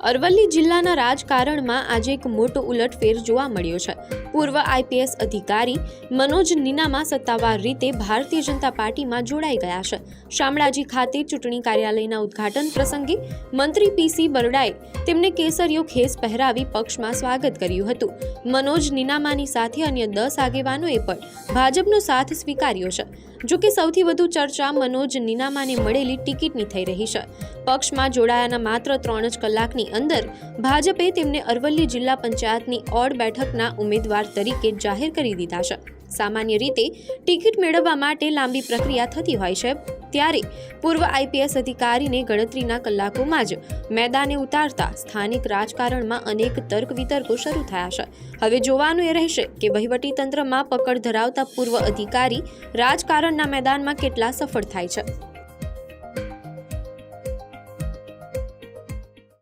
અરવલ્લી જિલ્લાના રાજકારણમાં આજે એક મોટો ઉલટફેર જોવા મળ્યો છે। પૂર્વ આઈપીએસ અધિકારી મનોજ નીનામા સત્તાવાર રીતે ભારતીય જનતા પાર્ટીમાં જોડાઈ ગયા છે। શામળાજી ખાતે ચૂંટણી કાર્યાલયના ઉદ્ઘાટન પ્રસંગે મંત્રી પીસી બરડાએ તેમને કેસરીયો ખેસ પહેરાવી પક્ષમાં સ્વાગત કર્યું હતું। મનોજ નીનામાની સાથે અન્ય 10 આગેવાનોએ પણ ભાજપનો સાથ સ્વીકાર્યો છે। જો કે સૌથી વધુ ચર્ચા મનોજ નીનામાને મળેલી ટિકિટની થઈ રહી છે। પક્ષમાં જોડાયાના માત્ર 3 જ કલાકની અંદર ભાજપે તેમને અરવલ્લી જિલ્લા પંચાયતની ઓડ બેઠકના ઉમેદવાર તરીકે જાહેર કરી દીધા છે। સામાન્ય રીતે ટિકિટ મેળવવા માટે લાંબી પ્રક્રિયા થતી હોય છે, ત્યારે પૂર્વ આઈપીએસ અધિકારીને ગણતરીના કલાકોમાં જ મેદાને ઉતારતા સ્થાનિક રાજકારણમાં અનેક તર્ક વિતર્કો શરૂ થયા છે। હવે જોવાનું એ રહેશે કે વહીવટી તંત્રમાં પકડ ધરાવતા પૂર્વ અધિકારી રાજકારણના મેદાનમાં કેટલા સફળ થાય છે।